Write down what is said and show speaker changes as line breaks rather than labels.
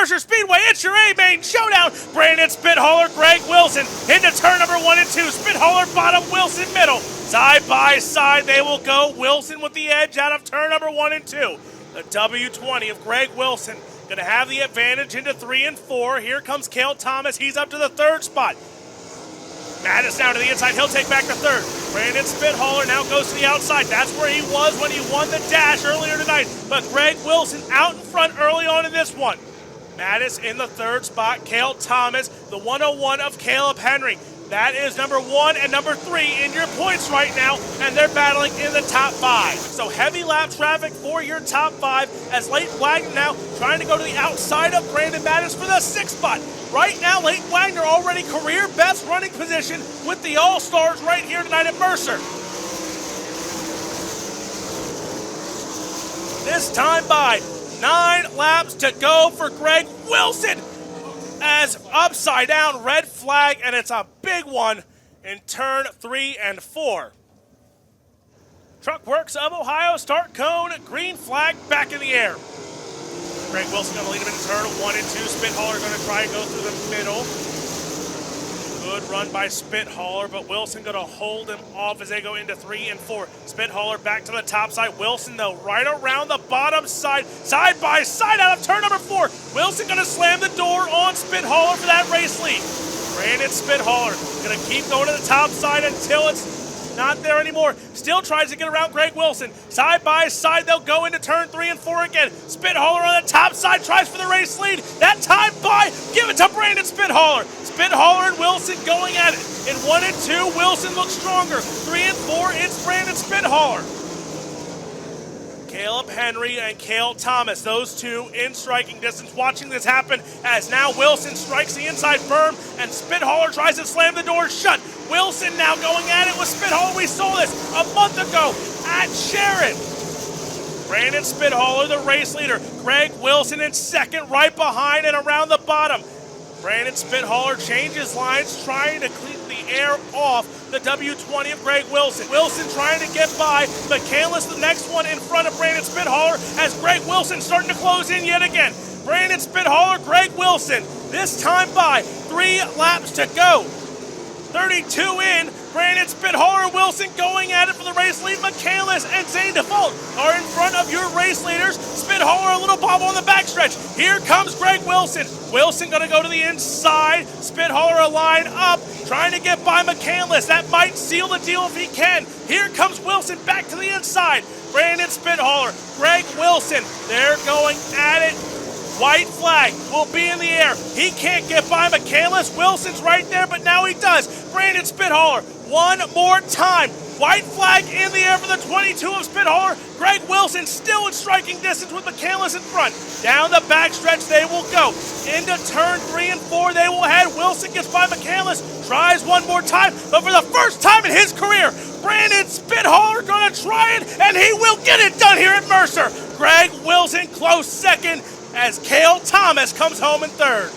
Mercer Speedway. It's your A-Main showdown. Brandon Spithauler, Greg Wilson into turn number 1 and 2. Spithauler bottom, Wilson middle. Side by side they will go. Wilson with the edge out of turn number 1 and 2. The W20 of Greg Wilson going to have the advantage into 3 and 4. Here comes Cale Thomas. He's up to the 3rd spot. Mattis now to the inside. He'll take back the 3rd. Brandon Spithauler now goes to the outside. That's where he was when he won the dash earlier tonight. But Greg Wilson out in front early on in this one. Mattis in the 3rd spot. Cale Thomas, the 101 of Caleb Henry. That is number 1 and number 3 in your points right now, and they're battling in the top 5. So heavy lap traffic for your top 5 as Leighton Wagner now trying to go to the outside of Brandon Mattis for the 6th spot. Right now, Leighton Wagner already career best running position with the All-Stars right here tonight at Mercer. This time by 9 laps to go for Greg Wilson. As upside down red flag, and it's a big one in turn 3 and 4. Truck Works of Ohio start cone, green flag back in the air. Greg Wilson going to lead him in turn 1 and 2. Spithauler going to try and go through the middle. Good run by Spithauler, but Wilson going to hold him off as they go into 3 and 4. Spithauler back to the top side. Wilson, though, right around the bottom side, side by side out of turn number 4. Wilson going to slam the door on Spithauler for that race lead. Brandon Spithauler going to keep going to the top side until it's not there anymore. Still tries to get around Greg Wilson. Side by side, they'll go into turn 3 and 4 again. Spithauler on the top side tries for the race lead. That time by, give it to Brandon Spithauler. Spithauler and Wilson going at it. In 1 and 2, Wilson looks stronger. 3 and 4, it's Brandon Spithauler. Caleb Henry and Cale Thomas, those two in striking distance, watching this happen as now Wilson strikes the inside berm and Spithauler tries to slam the door shut. Wilson now going at it with Spithauler. We saw this a month ago at Sharon. Brandon Spithauler, the race leader. Greg Wilson in 2nd, right behind and around the bottom. Brandon Spithauler changes lines, trying to clean the air off the W20 of Greg Wilson. Wilson trying to get by. McCandless, the next one in front of Brandon Spithauler as Greg Wilson starting to close in yet again. Brandon Spithauler, Greg Wilson, this time by 3 laps to go. 32 in, Brandon Spithauler and Wilson going at it for the race lead. McCandless and Zane Default are in front of your race leaders. Spithauler a little bobble on the backstretch. Here comes Greg Wilson. Wilson going to go to the inside. Spithauler a line up, trying to get by McCandless. That might seal the deal if he can. Here comes Wilson back to the inside. Brandon Spithauler, Greg Wilson, they're going at it. White flag will be in the air. He can't get by McCandless. Wilson's right there, but now he does. Brandon Spithauler, one more time. White flag in the air for the 22 of Spithauler. Greg Wilson still in striking distance with McCandless in front. Down the backstretch they will go. Into turn 3 and 4 they will head. Wilson gets by McCandless, tries one more time, but for the first time in his career, Brandon Spithauler going to try it, and he will get it done here at Mercer. Greg Wilson close 2nd as Cale Thomas comes home in 3rd.